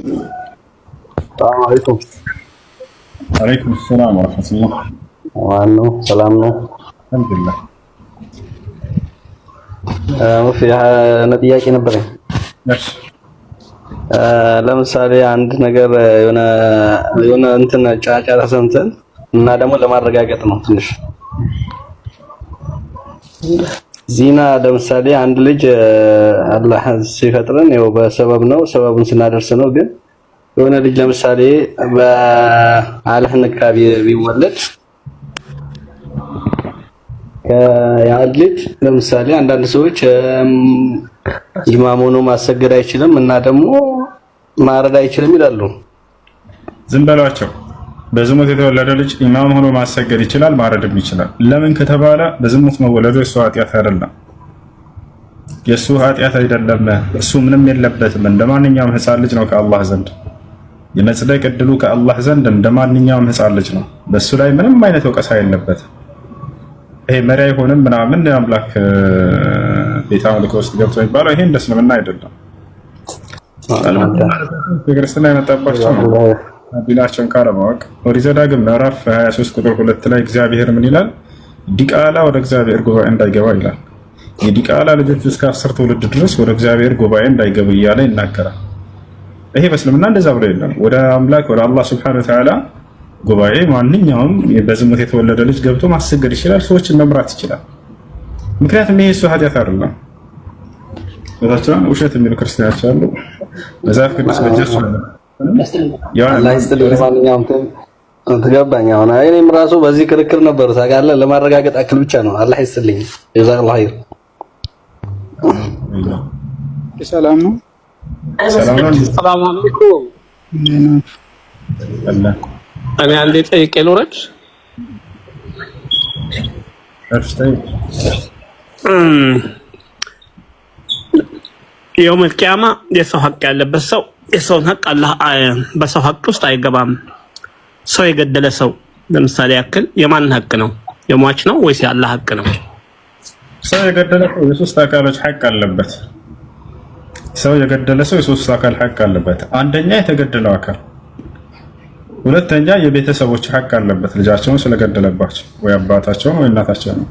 السلام عليكم. عليكم السلام ورحمة الله. وعنه سلام ነው الحمد لله. في أنا ጥያቄ ነበረኝ። ماشي. ለምሳሌ አንድ ነገር የሆነ እንትን ጫጫታ ሰምተን እና ደግሞ ለማረጋገጥ ነው ትንሽ ዚና ለምሳሌ አንድ ልጅ አላህ ሲፈጥረን ያው በሰበብ ነው ሰበቡን ስናደርስ ነው ግን የሆነ ልጅ ለምሳሌ በአላህ ንካቢ ቢወለድ ያ ልጅ ለምሳሌ አንዳንድ ሰዎች ኢማም ሆኖ ማሰገድ አይችልም እና ደግሞ ማረድ አይችልም ይላሉ። ዝም በሏቸው። በዝሙት የተወለደ ልጅ ኢማም ሆኖ ማሰገድ ይችላል፣ ማረድም ይችላል። ለምን ከተባለ በዝሙት መወለዱ የሱ ኃጢአት አይደለም። የሱ ኃጢአት አይደለም። እሱ ምንም የለበትም። እንደማንኛውም ህፃን ልጅ ነው ከአላህ ዘንድ የመጽደቅ ዕድሉ ከአላህ ዘንድ እንደማንኛውም ህፃን ልጅ ነው። በሱ ላይ ምንም አይነት ወቀሳ የለበትም። ይሄ መሪ አይሆንም ምናምን አምላክ ቤተ አምልኮ ውስጥ ገብቶ የሚባለው ይሄ እንደ እስልምና አይደለም። ክርስትና የመጣባቸው ዲናቸውን ካለማወቅ ኦሪት ዘዳግም ምዕራፍ 23 ቁጥር 2 ላይ እግዚአብሔር ምን ይላል? ዲቃላ ወደ እግዚአብሔር ጉባኤ እንዳይገባ ይላል። የዲቃላ ልጆች እስከ 10 ትውልድ ድረስ ወደ እግዚአብሔር ጉባኤ እንዳይገቡ እያለ ይናገራል። ይሄ በእስልምና እንደዛ ብሎ የለም። ወደ አምላክ ወደ አላህ ሱብሓነሁ ወተዓላ ጉባኤ ማንኛውም በዝሙት የተወለደ ልጅ ገብቶ ማሰገድ ይችላል፣ ሰዎችን መምራት ይችላል። ምክንያቱም ይሄ እሱ ኃጢአት አይደለም። በታችሁን ውሸት የሚሉ ክርስቲያኖች አሉ። መጽሐፍ ቅዱስ በጀርሱ ማንኛውም ትገባኝ። አሁን እኔም ራሱ በዚህ ክርክር ነበር ታውቃለህ። ለማረጋገጥ አክል ብቻ ነው። አላህ ይስጥልኝ። ጀዛከላሁ ኸይር። ሰላም ነው። ሰላም አለይኩም። እኔ አንዴ ጠይቄ ልውረድ። የውመል ቂያማ የሰው ሀቅ ያለበት ሰው የሰውን ሀቅ አላህ በሰው ሀቅ ውስጥ አይገባም። ሰው የገደለ ሰው ለምሳሌ ያክል የማን ሀቅ ነው? የሟች ነው ወይስ የአላህ ሀቅ ነው? ሰው የገደለ ሰው የሶስት አካሎች ሀቅ አለበት። ሰው የገደለ ሰው የሶስት አካል ሀቅ አለበት። አንደኛ የተገደለው አካል፣ ሁለተኛ የቤተሰቦች ሀቅ አለበት ልጃቸውን ስለገደለባቸው ወይ አባታቸውን ወይ እናታቸውን፣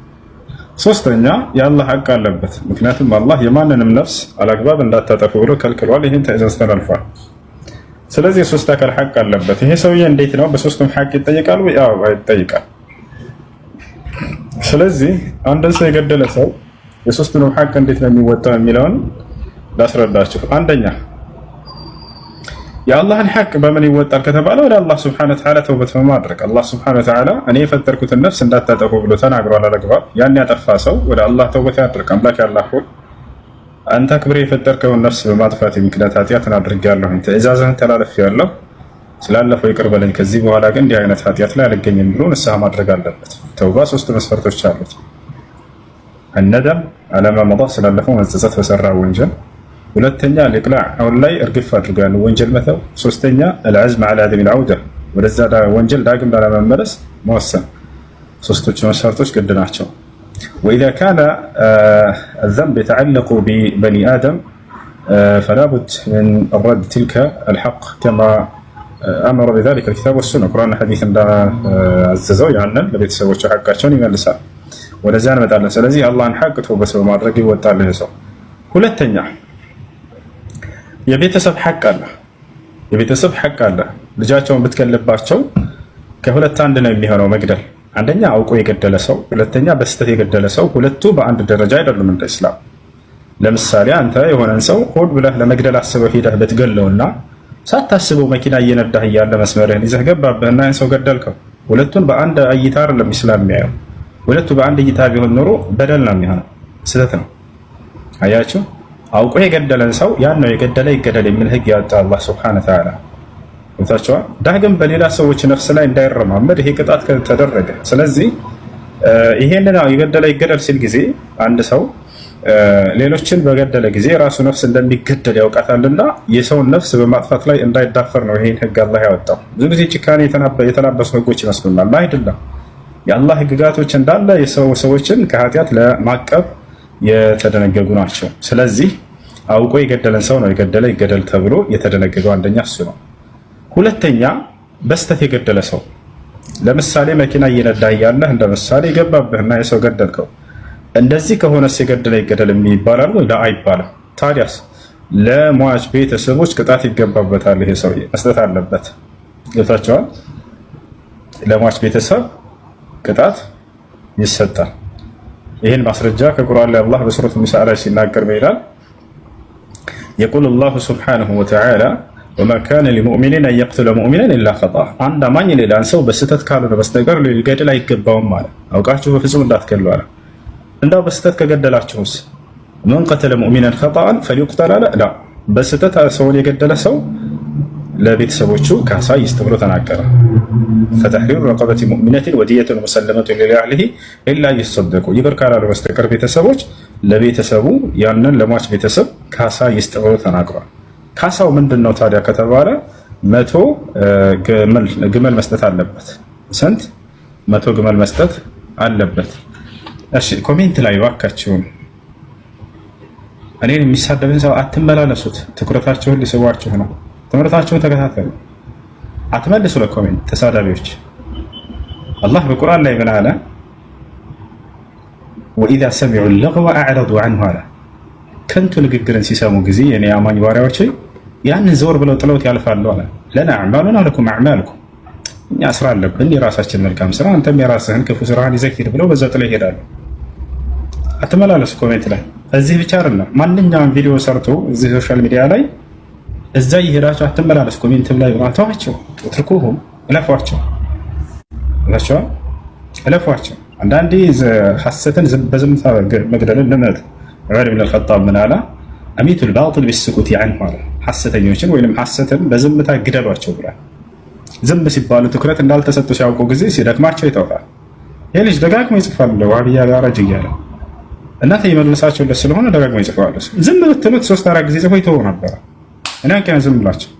ሶስተኛ የአላህ ሀቅ አለበት። ምክንያቱም አላህ የማንንም ነፍስ አላግባብ እንዳታጠፉ ብሎ ከልክሏል። ይህን ትዕዛዝ ተላልፏል። ስለዚህ የሶስት አካል ሀቅ አለበት። ይሄ ሰውዬ እንዴት ነው በሶስቱም ሀቅ ይጠይቃል ወይ? አዎ ይጠይቃል። ስለዚህ አንድን ሰው የገደለ ሰው የሶስቱንም ሀቅ እንዴት ነው የሚወጣው የሚለውን ላስረዳችሁ። አንደኛ የአላህን ሐቅ በምን ይወጣል ከተባለ ወደ አላህ Subhanahu Wa Ta'ala ተውበት በማድረግ አላህ Subhanahu Wa Ta'ala እኔ የፈጠርኩትን ነፍስ እንዳታጠፉ ብሎ ተናግሯል አላግባብ። ያን ያጠፋ ሰው ወደ አላህ ተውበት ያድርግ። አምላክ ያላህ ሆይ አንተ ክብሬ የፈጠርከውን ነፍስ በማጥፋት ምክንያት ኃጢአትን አድርጌያለሁ፣ ትዕዛዝህን ተላልፌያለሁ፣ ስላለፈው ይቅር በለኝ፣ ከዚህ በኋላ ግን እንዲህ አይነት ኃጢአት ላይ አልገኝም ብሎ ንስሐ ማድረግ አለበት። ተውባ ሶስት መስፈርቶች አሉት። الندم على ما مضى ስላለፈው መጸጸት በሰራ ወንጀል፣ ሁለተኛ الإقلاع አሁን ላይ እርግፍ አድርጎ ያለው ወንጀል መተው፣ ሶስተኛ العزم على عدم العودة ወደዛ ወንጀል ዳግም ላለመመለስ መወሰን። ሶስቶቹ መስፈርቶች ግድ ናቸው። وإذا كان الذنب يتعلق ببني آدم فلا بد من الرد تلك الحق كما أمر بذلك الكتاب والسنة قرآن حديث عززوا يعني ለቤተሰቦቹ ሐቃቸውን ይመልሳል። ወደዛ እንመጣለን። ስለዚህ አላህን ሐቅ ተውበት በማድረግ ይወጣል ይሄ ሰው። ሁለተኛ የቤተሰብ ሐቅ አለ። የቤተሰብ ሐቅ አለ። ልጃቸውን ብትገልባቸው ከሁለት አንድ ነው የሚሆነው መግደል። አንደኛ አውቆ የገደለ ሰው፣ ሁለተኛ በስተት የገደለ ሰው። ሁለቱ በአንድ ደረጃ አይደሉም እንደ እስላም። ለምሳሌ አንተ የሆነን ሰው ሆድ ብለህ ለመግደል አስበው ሄደህ ብትገለውና ሳታስበው መኪና እየነዳህ እያለ መስመርህን ይዘህ ገባብህና ያን ሰው ገደልከው። ሁለቱን በአንድ እይታ አይደለም ኢስላም የሚያየው። ሁለቱ በአንድ እይታ ቢሆን ኖሮ በደል ነው የሚሆነው፣ ስህተት ነው። አያችሁ፣ አውቆ የገደለን ሰው ያን ነው የገደለ ይገደል የሚል ህግ ያወጣ አላህ Subhanahu Wa Ta'ala። ወጣቸዋል ዳግም በሌላ ሰዎች ነፍስ ላይ እንዳይረማመድ ይሄ ቅጣት ተደረገ። ስለዚህ ይሄንን የገደለ ይገደል ሲል ጊዜ አንድ ሰው ሌሎችን በገደለ ጊዜ ራሱ ነፍስ እንደሚገደል ያውቃታልና የሰውን ነፍስ በማጥፋት ላይ እንዳይዳፈር ነው ይሄን ህግ አላህ ያወጣው። ብዙ ጊዜ ጭካኔ የተላበሱ ህጎች ይመስሉናል። አይደለም። የአላህ ህግጋቶች እንዳለ የሰዎችን ከኃጢአት ለማቀብ የተደነገጉ ናቸው። ስለዚህ አውቆ የገደለን ሰው ነው የገደለ ይገደል ተብሎ የተደነገገው። አንደኛ እሱ ነው። ሁለተኛ በስተት የገደለ ሰው ለምሳሌ መኪና እየነዳ እያለህ እንደ ምሳሌ የገባብህና የሰው ገደልከው። እንደዚህ ከሆነስ የገደለ ይገደል ይባላል ወይ? አይባልም። ታዲያስ ለሟች ቤተሰቦች ቅጣት ይገባበታል። ይሄ ሰው መስጠት አለበት። ገብታችኋል? ለሟች ቤተሰብ ቅጣት ይሰጣል። ይህን ማስረጃ ከቁርአን ላይ አላህ በሱረቱ ኒሳ ላይ ሲናገር ይላል የቁል አላሁ ሱብሓነሁ ወተዓላ ወማ ካነ ሊሙእሚኒን አን የቅቱለ ሙእሚናን ኢላ ኸጠአ። አንድ አማኝ ሌላን ሰው በስህተት ካልሆነ በስተቀር ሊገድል አይገባውም አለ። አውቃችሁ በፍጹም እንዳትገድሉ አለ። እንዳው በስህተት ከገደላችሁስ መን ቀተለ ሙእሚናን ኸጠአን ፈሊዩቅተል አለ። ላ በስህተት ሰውን የገደለ ሰው ለቤተሰቦቹ ካሳ ይስጥ ብሎ ተናገረ። ፈተሕሪሩ ረቀበቲ ሙእሚነትን ወዲየቱን ሙሰለመቱን ሊአህሊሂ ኢላ ይሰደቁ። ይቅር ካላሉ በስተቀር ቤተሰቦች ለቤተሰቡ ያንን ለሟች ቤተሰብ ካሳ ይስጥ ብሎ ተናግሯል። ካሳው ምንድን ነው ታዲያ ከተባለ 100 ግመል መስጠት አለበት። ስንት? 100 ግመል መስጠት አለበት። እሺ ኮሜንት ላይ እባካችሁን እኔን የሚሳደብን ሰው አትመላለሱት። ትኩረታችሁን ሊስቧችሁ ነው። ትምህርታችሁን ተከታተሉ። አትመልሱ ለኮሜንት ተሳዳቢዎች። አላህ በቁርአን ላይ ምን አለ? ወኢዛ ሰሚዑ ለግወ አዕረዱ ዐንሁ አለ። ከንቱ ንግግርን ሲሰሙ ጊዜ የኔ አማኝ ባሪያዎች ያንን ዘወር ብለው ጥለውት ያልፋሉ አለ። ለና አዕማሉና ለኩም አዕማልኩም፣ እኛ ስራ አለብን የራሳችን መልካም ስራ፣ አንተም የራስህን ክፉ ስራህን ይዘህ ሂድ ብለው በዛው ጥለው ይሄዳሉ። አትመላለሱ ኮሜንት ላይ። እዚህ ብቻ አይደለም ማንኛውም ቪዲዮ ሰርቶ እዚህ ሶሻል ሚዲያ ላይ እዛ ይሄዳቸው አትመላለስ። ኮሜንትም ላይ ተዋቸው፣ ትርኩሁም እለፏቸው እላቸዋል፣ እለፏቸው። አንዳንዴ ሐሰትን በዝምታ መግደልን ልመዱ። ዑመር ብን አልኸጣብ ምን አለ? አሚቱል ባጢል ቢስኩቲ ዐንሁ አለ። ሐሰተኞችን ወይም ሐሰትን በዝምታ ግደሏቸው ብሏል። ዝም ሲባሉ ትኩረት እንዳልተሰጡ ሲያውቁ ጊዜ ሲደክማቸው ይተውታል። ይህ ልጅ ደጋግሞ ይጽፋል ዋህብያ ጋራጅ እያለ እናንተ የመለሳቸውለት ስለሆነ ደጋግሞ ይጽፋል። ዝም ብትሉት 3-4 ጊዜ ጽፎ ይተው ነበረ። እኔ አንቀን ዝም ብላቸው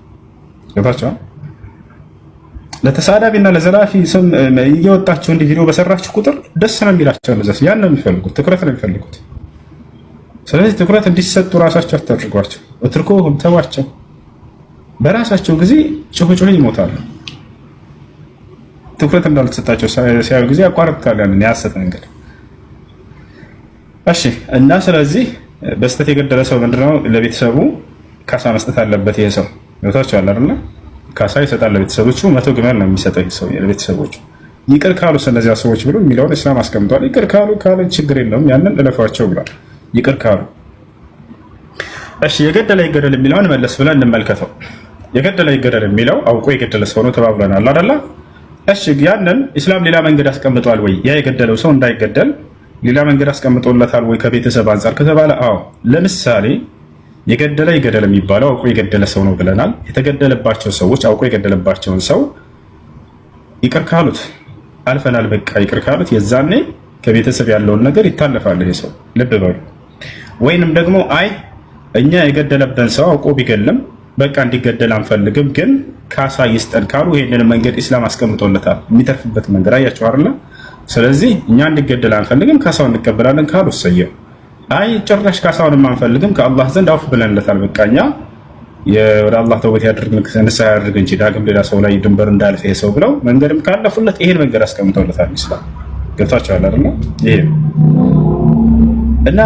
ገባቸዋል። ለተሳዳቢና ለዘላፊ ስም እየወጣችሁ እንዲህ ቪዲዮ በሰራችሁ ቁጥር ደስ ነው የሚላቸው። ለዛስ ያን ነው የሚፈልጉት፣ ትኩረት ነው የሚፈልጉት። ስለዚህ ትኩረት እንዲሰጡ ራሳቸው አታድርጓቸው። እትርኩሁም ተዋቸው። በራሳቸው ጊዜ ጩሁ ይሞታሉ። ትኩረት እንዳልተሰጣቸው ሲያዩ ጊዜ ያቋርጡታል ያንን የሐሰት መንገድ። እሺ እና ስለዚህ በስተት የገደለ ሰው ምንድነው ለቤተሰቡ ካሳ መስጠት አለበት። ይሄ ሰው ይወታቸዋል አይደል? ካሳ ይሰጣል ለቤተሰቦቹ። 100 ግመል ነው የሚሰጠው ሰው ለቤተሰቦቹ። ይቅር ካሉ እነዚያ ሰዎች ብሎ የሚለውን እስላም አስቀምጧል። ይቅር ካሉ ችግር የለውም ያንን እለፏቸው ብሏል። ይቅር ካሉ። እሺ የገደለ ይገደል የሚለውን መለስ ብለን እንመልከተው። የገደለ ይገደል የሚለው አውቆ የገደለ ሰው ነው ተባብለናል አይደል? እሺ ያንን ኢስላም ሌላ መንገድ አስቀምጧል ወይ? ያ የገደለው ሰው እንዳይገደል ሌላ መንገድ አስቀምጦለታል ወይ ከቤተሰብ አንጻር ከተባለ አዎ። ለምሳሌ የገደለ ይገደል የሚባለው አውቆ የገደለ ሰው ነው ብለናል። የተገደለባቸው ሰዎች አውቆ የገደለባቸውን ሰው ይቅር ካሉት አልፈናል፣ በቃ ይቅር ካሉት የዛኔ ከቤተሰብ ያለውን ነገር ይታለፋል ይሄ ሰው። ልብ በሉ። ወይንም ደግሞ አይ እኛ የገደለብን ሰው አውቆ ቢገልም በቃ እንዲገደል አንፈልግም፣ ግን ካሳ ይስጠን ካሉ ይሄንን መንገድ ኢስላም አስቀምጦለታል። የሚተርፍበት መንገድ አያችሁ አይደል? ስለዚህ እኛ እንዲገደል አንፈልግም፣ ካሳውን እንቀበላለን ካሉ እሰየው። አይ ጭራሽ ካሳውን አንፈልግም ከአላህ ዘንድ አውፍ ብለንለታል፣ በቃ እኛ ወደ አላህ ተውበት ያድርግ ንስሐ ያድርግ እንጂ ዳግም ሌላ ሰው ላይ ድንበር እንዳያልፍ ይሄ ሰው ብለው መንገድም ካለፉለት ይሄን መንገድ አስቀምጦለታል ኢስላም። ገብታችኋል አይደል? ይሄ እና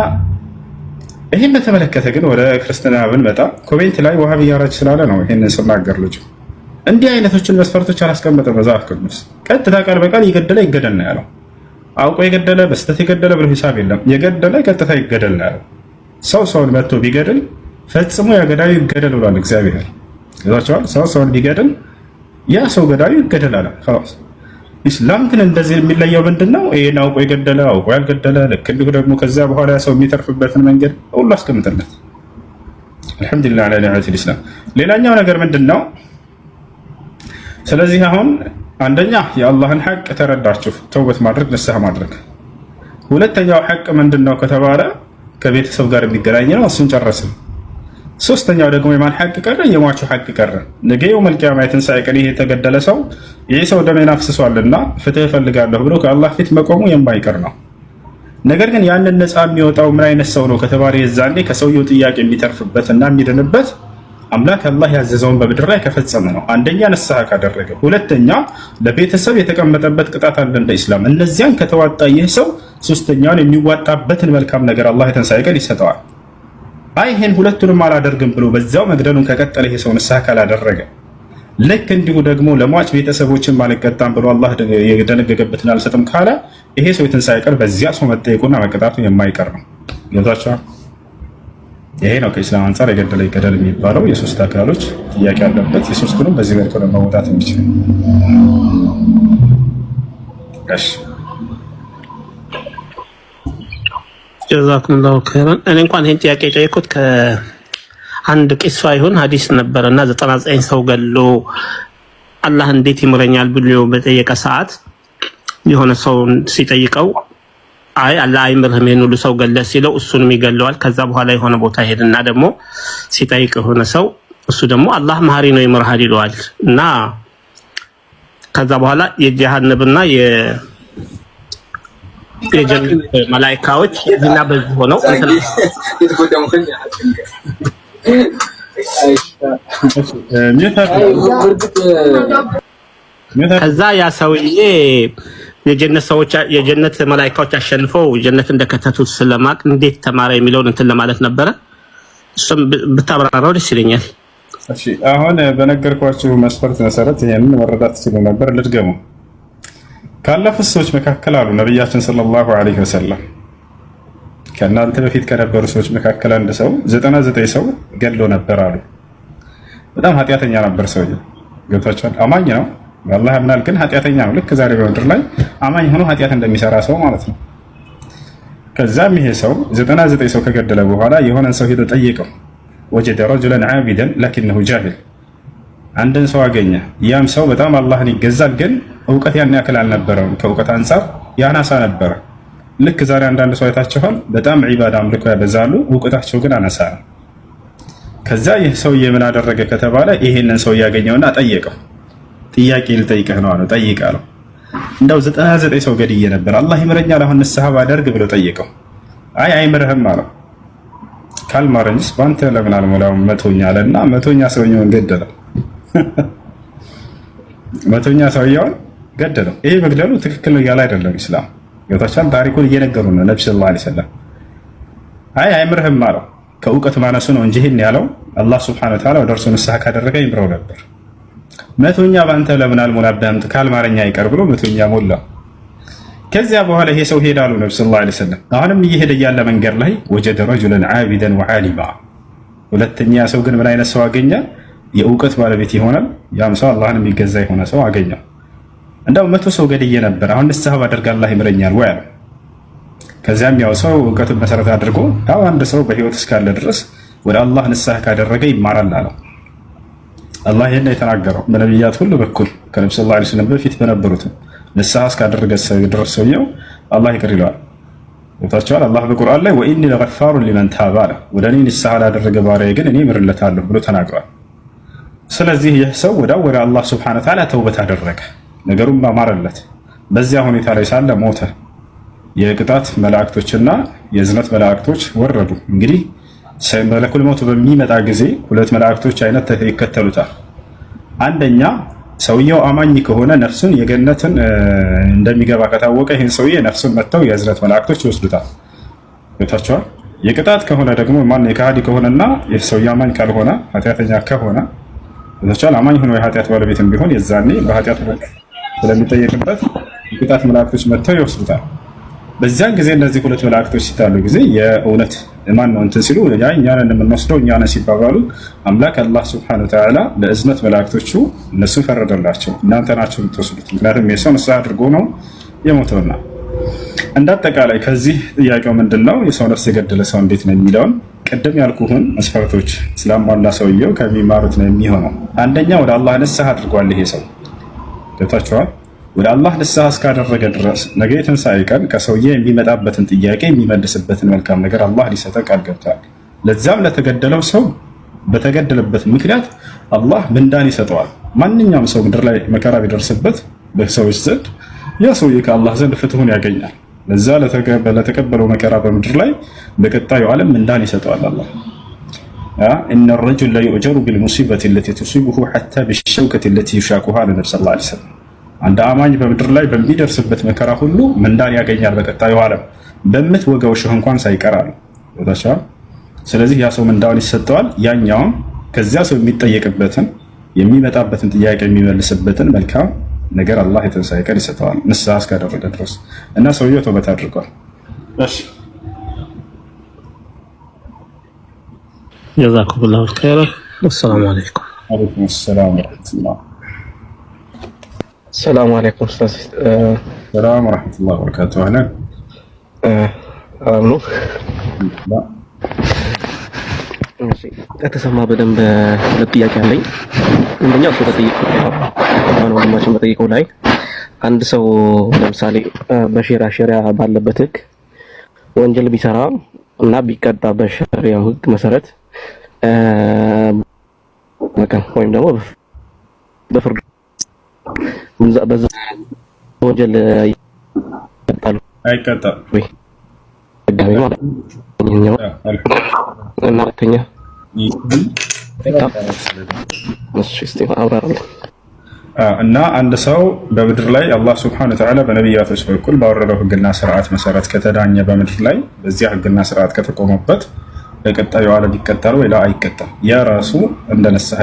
ይህን በተመለከተ ግን ወደ ክርስትና ብንመጣ ኮሜንት ላይ ዋሃብያ ራጅ ስላለ ነው ይህንን ስናገር ልጁ እንዲህ አይነቶችን መስፈርቶች አላስቀመጠም መጽሐፍ ቅዱስ። ቀጥታ ቃል በቃል የገደለ ይገደል ነው ያለው። አውቆ የገደለ በስተት የገደለ ብሎ ሂሳብ የለም። የገደለ ቀጥታ ይገደል ነው ያለው። ሰው ሰውን መጥቶ ቢገድል ፈጽሞ ያ ገዳዩ ይገደል ብሏል እግዚአብሔር። ይዛቸዋል። ሰው ሰውን ቢገድል ያ ሰው ገዳዩ ይገደል አለ። ኢስላም ግን እንደዚህ የሚለየው ምንድነው? ይሄን አውቆ የገደለ አውቆ ያልገደለ፣ ልክ እንዲሁ ደግሞ ከዛ በኋላ ሰው የሚተርፍበትን መንገድ ሁሉ አስቀምጥለት። አልሐምዱሊላህ ዐላ ኒዕመቲል ኢስላም። ሌላኛው ነገር ምንድነው? ስለዚህ አሁን አንደኛ የአላህን ሐቅ ተረዳችሁ፣ ተውበት ማድረግ ንስሐ ማድረግ። ሁለተኛው ሐቅ ምንድነው ከተባለ ከቤተሰብ ጋር የሚገናኝ ነው፣ እሱን ጨረስን። ሶስተኛው ደግሞ የማን ሐቅ ቀረ? የሟቹ ሐቅ ቀረ። ነገ የውመል ቂያማ የትንሣኤ ቀን ይሄ የተገደለ ሰው ይህ ሰው ደሜን አፍስሷልና ፍትህ እፈልጋለሁ ብሎ ከአላህ ፊት መቆሙ የማይቀር ነው። ነገር ግን ያንን ነፃ የሚወጣው ምን አይነት ሰው ነው ከተባለ የዛኔ ከሰውየው ጥያቄ የሚተርፍበትና የሚድንበት አምላክ አላህ ያዘዘውን በምድር ላይ ከፈጸመ ነው። አንደኛ ንስሐ ካደረገ፣ ሁለተኛ ለቤተሰብ የተቀመጠበት ቅጣት አለ እንደ ኢስላም። እነዚያን ከተዋጣ ይህ ሰው ሶስተኛውን የሚዋጣበትን መልካም ነገር አላህ የትንሣኤ ቀን ይሰጠዋል። አይ ይሄን ሁለቱንም አላደርግም ብሎ በዛው መግደሉን ከቀጠለ ይሄ ሰው ንስሐ ካላደረገ፣ ልክ እንዲሁ ደግሞ ለሟች ቤተሰቦችን አልቀጣም ብሎ አላህ የደነገገበትን አልሰጥም ካለ ይሄ ሰው የትንሣኤ ቀን በዚያ ሰው መጠየቁና መቀጣቱ የማይቀር ነው። ገብቷችኋል? ይሄ ነው ከኢስላም አንጻር የገደለ ይገደል የሚባለው። የሶስት አካሎች ጥያቄ ያለበት የሶስቱንም በዚህ መልኩ ለመውጣት የሚችል እሺ። ጀዛኩሙላሁ ኸይራን። እኔ እንኳን ይሄን ጥያቄ የጠየኩት ከአንድ ቂሷ ይሁን ሐዲስ ነበርና 99 ሰው ገሎ አላህ እንዴት ይምረኛል ብሎ በጠየቀ ሰዓት የሆነ ሰው ሲጠይቀው አይ አላህ አይምርህም ይሄን ሁሉ ሰው ገለ ሲለው እሱንም ይገለዋል። ከዛ በኋላ የሆነ ቦታ ሄድና ደግሞ ሲጠይቅ የሆነ ሰው እሱ ደግሞ አላህ መሐሪ ነው ይምርሃል ይለዋል። እና ከዛ በኋላ የጀሃነምና የጀነት መላእክቶች እዚህና በዚህ ሆነው ከዛ ያ ሰውዬ የጀነት ሰዎች የጀነት መላእክቶች አሸንፈው ጀነት እንደከተቱት ስለማቅ እንዴት ተማረ የሚለውን እንትን ለማለት ነበረ። እሱም ብታብራራው ደስ ይለኛል። እሺ አሁን በነገርኳችሁ መስፈርት መሰረት ይሄንን መረዳት ትችሉ ነበር። ልድገሙ። ካለፉት ሰዎች መካከል አሉ ነብያችን ሰለላሁ ዐለይሂ ወሰለም ከእናንተ በፊት ከነበሩ ሰዎች መካከል አንድ ሰው 99 ሰው ገድሎ ነበር አሉ። በጣም ኃጢአተኛ ነበር ሰውዬው። ገብቷችኋል? አማኝ ነው አላህ ያምናል፣ ግን ኃጢአተኛ ነው። ልክ ዛሬ በምድር ላይ አማኝ ሆኖ ኃጢአት እንደሚሰራ ሰው ማለት ነው። ከዛም ይሄ ሰው 99 ሰው ከገደለ በኋላ የሆነን ሰው ሄዶ ጠየቀው። ወጀደ ረጁለን ዓቢደን ለኪነሁ ጃሂል። አንድን ሰው አገኘ። ያም ሰው በጣም አላህን ይገዛል፣ ግን እውቀት ያን ያክል አልነበረውም። ከእውቀት አንጻር ያናሳ ነበረ። ልክ ዛሬ አንዳንድ ሰው አይታችኋል፣ በጣም ዒባዳ አምልኮ ያበዛሉ፣ እውቀታቸው ግን አነሳ ነው። ከዛ ይህ ሰውዬ ምን አደረገ ከተባለ ይሄንን ሰው ያገኘውና ጠየቀው። ጥያቄ ልጠይቅህ ነው አለው። ጠይቅ አለው። እንደው 99 ሰው ገድዬ ነበር አላህ ይምረኛል አሁን ንስሐ ባደርግ ብሎ ጠየቀው። አይ አይምርህም አለው። ካልማረኝስ በአንተ ለምን አልሞላውም 100ኛ አለና 100ኛ ሰውየውን ገደለው። 100ኛ ሰውየውን ገደለው። ይሄ መግደሉ ትክክል ነው እያለ አይደለም ኢስላም። ገብታችኋል? ታሪኩን እየነገሩ ነው ነብዩ ሰለላሁ ዐለይሂ ወሰለም። አይ አይምርህም አለው። ከእውቀት ማነሱ ነው እንጂ ይሄን ያለው አላህ ሱብሓነሁ ወተዓላ ወደ እርሱ ንስሐ ካደረገ ይምረው ነበር። 100ኛ በአንተ ለምን አልሞላብህም ካልማረኛ አይቀር ብሎ 100ኛ ሞላ። ከዚያ በኋላ ይሄ ሰው ሄዳሉ ነብዩ ሰለላሁ ዐለይሂ ወሰለም። አሁንም እየሄደ ያለ መንገድ ላይ ወጀደ ረጁለን ዓቢደን ወዓሊማ። ሁለተኛ ሰው ግን ምን አይነት ሰው አገኘ? የእውቀት ባለቤት ይሆናል። ያም ሰው አላህን የሚገዛ የሆነ ሰው አገኘው። እንደው 100 ሰው ገድዬ ነበር አሁን ንስሐ ባደርግ አላህ ይምረኛል ወይ አለ። ከዚያም ያው ሰው እውቀቱን መሰረት አድርጎ ያው አንድ ሰው በህይወት እስካለ ድረስ ወደ አላህ ንስሐ ካደረገ ይማራል አለው። አላህ ይሄን የተናገረው በነቢያት ሁሉ በኩል ከነብዩ ሰለላሁ ዐለይሂ ወሰለም በፊት በነበሩት ንስሐ እስካደረገ ድረስ ሰውየው አላህ ይቅር ይለዋል። ወታቸዋል አላህ በቁርአን ላይ ወኢኒ ለገፋሩ ሊመን ታባ አለ። ወደ እኔ ንስሐ ላደረገ ባሪያዬ ግን እኔ ምርለታለሁ ብሎ ተናግሯል። ስለዚህ ይህ ሰው ወደ አላህ ሱብሓነሁ ወተዓላ ተውበት አደረገ። ነገሩም አማረለት። በዚያ ሁኔታ ላይ ሳለ ሞተ። የቅጣት መላእክቶችና የዝነት መላእክቶች ወረዱ። እንግዲህ መለኩል ሞት በሚመጣ ጊዜ ሁለት መላእክቶች አይነት ይከተሉታል። አንደኛ ሰውየው አማኝ ከሆነ ነፍሱን የገነትን እንደሚገባ ከታወቀ ይህን ሰውዬ ነፍሱን መጥተው የዝነት መላእክቶች ይወስዱታል። ይወታቸዋል። የቅጣት ከሆነ ደግሞ ማን የካሃዲ ከሆነና ይህ ሰውዬ አማኝ ካልሆነ ኃጢአተኛ ከሆነ ይወታቸዋል። አማኝ ሆኖ የኃጢአት ባለቤትም ቢሆን የዛኔ በኃጢአት ስለሚጠየቅበት የቅጣት መላእክቶች መጥተው ይወስዱታል። በዚያን ጊዜ እነዚህ ሁለት መላእክቶች ሲታሉ ጊዜ የእውነት ማን ነው እንትን ሲሉ እኛን የምንወስደው እኛን ሲባባሉ አምላክ አላህ ሱብሓነሁ ወተዓላ ለእዝነት መላእክቶቹ እነሱ ፈረደላቸው። እናንተ ናችሁ የምትወስዱት፣ ምክንያቱም የሰው ንስሐ አድርጎ ነው የሞተውና። እንዳጠቃላይ ከዚህ ጥያቄው ምንድነው የሰው ነፍስ የገደለ ሰው እንዴት ነው የሚለውን ቅድም ያልኩህን መስፈርቶች ስላሟላ ሰውየው ከሚማሩት ነው የሚሆነው። አንደኛ ወደ አላህ ንስሐ አድርጓል ይሄ ሰው። ገብታችኋል? ወደ አላህ ንስሐ እስካደረገ ድረስ ነገ የትንሣኤ ቀን ከሰውዬ የሚመጣበትን ጥያቄ የሚመልስበትን መልካም ነገር አላህ ሊሰጠው ቃል ገብቷል። ለዛም ለተገደለው ሰው በተገደለበት ምክንያት አላህ ምንዳን ይሰጠዋል። ማንኛውም ሰው ምድር ላይ መከራ ቢደርስበት በሰዎች ዘንድ ያ ሰውዬ ከአላህ ዘንድ ፍትሁን ያገኛል። ለዛ ለተቀበለው መከራ በምድር ላይ በቀጣዩ ዓለም ምንዳን ይሰጠዋል አላህ። إن الرجل لا يؤجر بالمصيبة التي تصيبه حتى بالشوكة التي يشاكها النبي صلى الله عليه وسلم عند አማኝ በምድር ላይ በሚደርስበት መከራ ሁሉ ምንዳን ያገኛል በቀጣዩ ዓለም በምትወጋው ሸህ እንኳን ሳይቀራል ወዳቻው። ስለዚህ ያ ሰው ምንዳውን ይሰጠዋል። ያኛውም ከዚያ ሰው የሚጠየቅበትን የሚመጣበትን ጥያቄ የሚመልስበትን መልካም ነገር አላህ የትንሣኤ ቀን ይሰጠዋል ንስሐ እስካደረገ ድረስ እና ሰውየው ተውበት አድርጓል። እሺ ጀዛኩሙላሁ ኸይረን። ወሰላሙ አለይኩም። ወአለይኩም ሰላም ወራህመቱላህ። ሰላም አለይኩም ኡስታዝ። ሰላም ወራህመቱላህ ወበረካቱሁ። አህለን አምኑ እሺ፣ ከተሰማ በደንብ ሁለት ጥያቄ አለኝ። አንደኛው ሰው ተጠይቀው ነው ወንድማችን በጠይቀው ላይ አንድ ሰው ለምሳሌ በሸሪዓ ባለበት ህግ ወንጀል ቢሰራ እና ቢቀጣ በሸሪዓው ህግ መሰረት መካን ወይም ደግሞ በፍርድ በዛ ወንጀል ይቀጣሉ አይቀጣም ወይ ደጋሚ ማለት ነው? እና ሁለተኛ እና አንድ ሰው በምድር ላይ አላህ ስብሐነሁ ወተዓላ በነቢያቶች በኩል ባወረደው ህግና ስርዓት መሰረት ከተዳኘ በምድር ላይ በዚያ ህግና ስርዓት ከተቆመበት በቀጣዩ ዓለም ይቀጣል ወይ? አይቀጣም። ያ ራሱ እንደ ንስሐ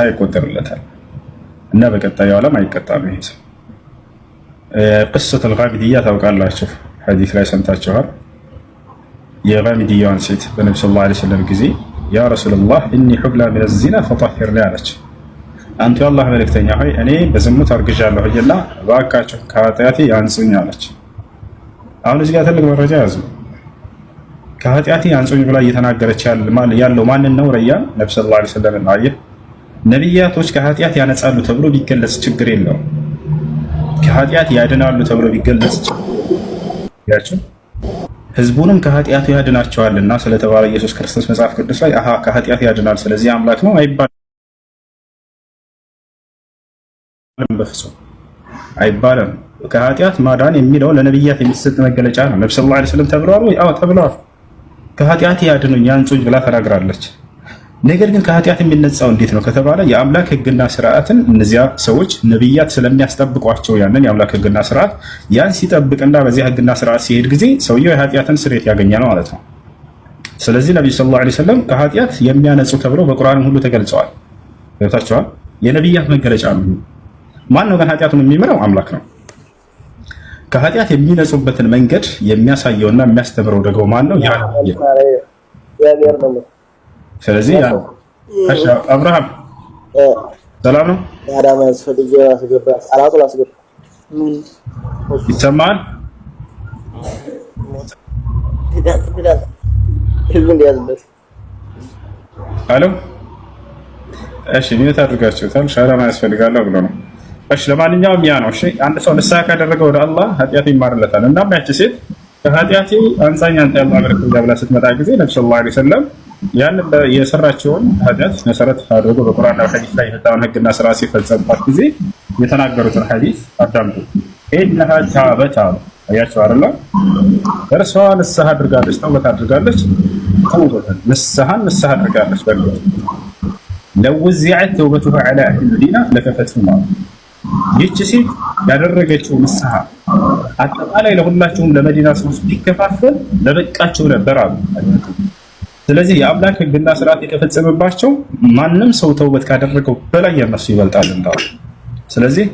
ይቆጠርለታል እና በቀጣዩ ዓለም አይቀጣም። ይሄ ሰው ቅሰቱል ጋሚዲያ ታውቃላችሁ? ሐዲስ ላይ ሰምታችኋል። የጋሚዲያዋን ሴት በነብዩ ሰለላሁ ዐለይሂ ወሰለም ጊዜ ያ ረሱላህ እኒ ሑብላ ሚነ ዚና ፈጠሂርኒ አለች። አንተ የአላህ መልእክተኛ ሆይ እኔ በዝሙት አርግዣለሁ እና እባካችሁ ከኃጢአቴ አንጹኝ አለች። አሁን እዚህ ጋር ትልቅ መረጃ ያዙ። ከኃጢአቴ አንጹኝ ብላ እየተናገረች ያለው ማንን ነው? ረያን ነብዩ ሰለላሁ ዐለይሂ ወሰለም። አየህ፣ ነቢያቶች ከኃጢአት ያነጻሉ ተብሎ ቢገለጽ ችግር የለውም። ከኃጢአት ያድናሉ ተብሎ ቢገለጽ ያችሁ ህዝቡንም ከኃጢአቱ ያድናቸዋልና ስለተባለ ኢየሱስ ክርስቶስ መጽሐፍ ቅዱስ ላይ ከኃጢአት ያድናል ስለዚህ አምላክ ነው አይባልም። በፍጹም አይባልም። ከኃጢአት ማዳን የሚለው ለነብያት የሚሰጥ መገለጫ ነው። ነብዩ ሰለላሁ ዐለይሂ ወሰለም ተብለዋል ወይ? አዎ ተብለዋል። ከኃጢአት ያድኑኝ ያንጹኝ ብላ ተናግራለች። ነገር ግን ከኃጢአት የሚነጻው እንዴት ነው ከተባለ የአምላክ ህግና ስርዓትን እነዚያ ሰዎች ነብያት ስለሚያስጠብቋቸው ያንን የአምላክ ህግና ስርዓት ያን ሲጠብቅና በዚያ ህግና ስርዓት ሲሄድ ጊዜ ሰውየው የኃጢአትን ስርየት ያገኛል ማለት ነው። ስለዚህ ነብዩ ሰለላሁ ዐለይሂ ወሰለም ከኃጢአት የሚያነጹ ተብለው በቁርአንም ሁሉ ተገልጸዋል። ገብታችኋል? የነብያት መገለጫ ነው። ማን ነው ግን ኃጢአቱን የሚመራው? አምላክ ነው። ከኃጢአት የሚነጹበትን መንገድ የሚያሳየውና የሚያስተምረው ደግሞ ማን ነው? ያ ነው። ስለዚህ አብርሃም ሰላም ነው? ይሰማል? አሎ፣ እሺ፣ ሚዩት አድርጋችሁታል። ሻላማ ያስፈልጋል ብሎ ነው። እሺ፣ ለማንኛውም ያ ነው። እሺ፣ አንድ ሰው ንስሐ ካደረገ ወደ አላህ ኃጢአቱ ይማርለታል። እና ያቺ ሴት ከኃጢአቴ አንጻኝ አንተ ያላህ መልእክተኛ ብላ ስትመጣ ጊዜ ነብዩ ሰለላሁ ዐለይሂ ወሰለም ያን የሰራቸውን ኃጢአት መሰረት አድርጎ በቁርአንና በሐዲስ ላይ የመጣውን ህግና ስራ ሲፈጸምባት ጊዜ የተናገሩትን ሐዲስ አዳምጡ። ኢነሃ ታበት አሉ። አያችሁ አይደል? እርሷ ንስሐ አድርጋለች፣ ተውበት አድርጋለች። ንስሐ አድርጋለች። በቃ ለው ወዚዐት ተውበቱሃ ዐላ አህሊ መዲና ለከፈትሁም አሉ። ይህች ሴት ያደረገችው ንስሐ አጠቃላይ ለሁላቸውም ለመዲና ሰዎች ቢከፋፈል ለበቃቸው ነበር አሉ። ስለዚህ የአምላክ ህግና ስርዓት የተፈጸመባቸው ማንም ሰው ተውበት ካደረገው በላይ የነሱ ይበልጣል እንዳሉ። ስለዚህ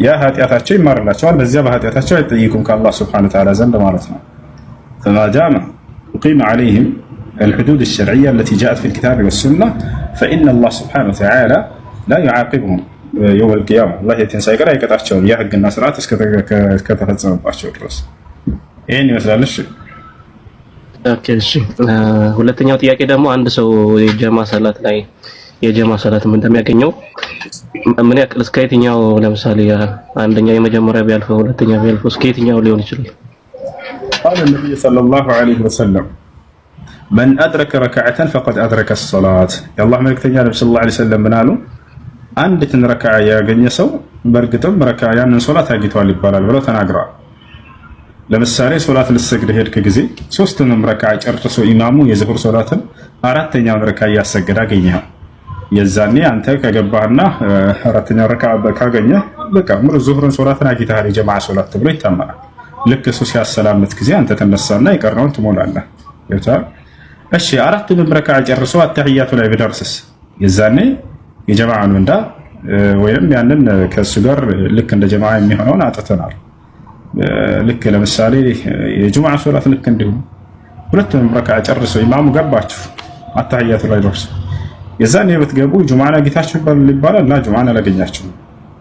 ያ ኃጢአታቸው ይማርላቸዋል። በዚያ በኃጢአታቸው አይጠይቁም ከአላህ ሱብሓነሁ ወተዓላ ዘንድ ማለት ነው። فما دام أقيم عليهم الحدود الشرعية التي جاءت في الكتاب والسنة فإن الله سبحانه وتعالى لا يعاقبهم يوم القيامة. الله يتنسى يقرأ يقطعቸውን ያ ህግና ስርዓት እስከተፈጸመባቸው ድረስ ይሄን ይመስላል። እሺ ኦኬ፣ እሺ። ሁለተኛው ጥያቄ ደግሞ አንድ ሰው የጀማ ሰላት ላይ የጀማ ሰላት እንደሚያገኘው ምን ያክል እስከ የትኛው ለምሳሌ አንደኛ የመጀመሪያ ቢያልፈው ሁለተኛ ቢያልፈው እስከ የትኛው ሊሆን ይችላል? قال النبي صلى الله عليه وسلم من أدرك ركعة فقد أدرك الصلاة. يا الله ملكتኛ ነብዩ ሰለላሁ ዐለይሂ ወሰለም ምን አሉ? አንዲትን ረክዓ ያገኘ ሰው በእርግጥም ረክዓ ያንን ሶላት አግኝቷል ይባላል ብለው ተናግረዋል። ለምሳሌ ሶላት ልትሰግድ ሄድክ ጊዜ ሶስቱንም ረክዓ ጨርሶ ኢማሙ የዙህር ሶላትን አራተኛውን ረክዓ እያሰገደ አገኘኸው። የዛኔ አንተ ከገባህና አራተኛው ረክዓ ካገኘ በቃ ሙሉ ዙህርን ሶላትን አግኝተሃል የጀማዓ ሶላት ተብሎ ይታመናል። ልክ እሱ ሲያሰላምት ጊዜ አንተ ተነሳና የቀረውን ትሞላለህ። ይታል እሺ። አራቱንም ረክዓ ጨርሶ አተህያቱ ላይ ቢደርስስ የዛኔ የጀማዓን ምንዳ ወይም ያንን ከሱ ጋር ልክ እንደ ጀማዓ የሚሆነውን አጥተናል። ልክ ለምሳሌ የጁምዓ ሶላት ልክ እንዲሁ ሁለቱንም ረክዓ ጨርሶ ኢማሙ ገባችሁ አተህያቱ ላይ ደርሶ የዛኔ ብትገቡ ጁምዓን አግኝታችሁ ይባላል እና ጁምዓን አላገኛችሁም።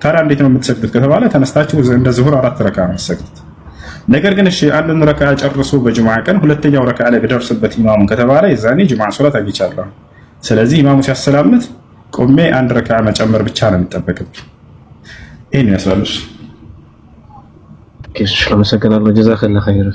ታዲያ እንዴት ነው የምትሰግዱት ከተባለ ተነስታችሁ እንደ ዙሁር 4 ረክዓ ነው የምትሰግዱት። ነገር ግን እሺ አንዱን ረክዓ ጨርሶ በጁምዓ ቀን ሁለተኛው ረክዓ ላይ ቢደርስበት ኢማሙ ከተባለ የዛኔ ጁምዓ ሶላት አግኝቻለሁ። ስለዚህ ኢማሙ ሲያሰላምት ቆሜ አንድ ረክዓ መጨመር ብቻ ነው የሚጠበቅብኝ። ይሄን ያሳልሽ። እሺ፣ አመሰግናለሁ። ጀዛከላሁ ኸይር።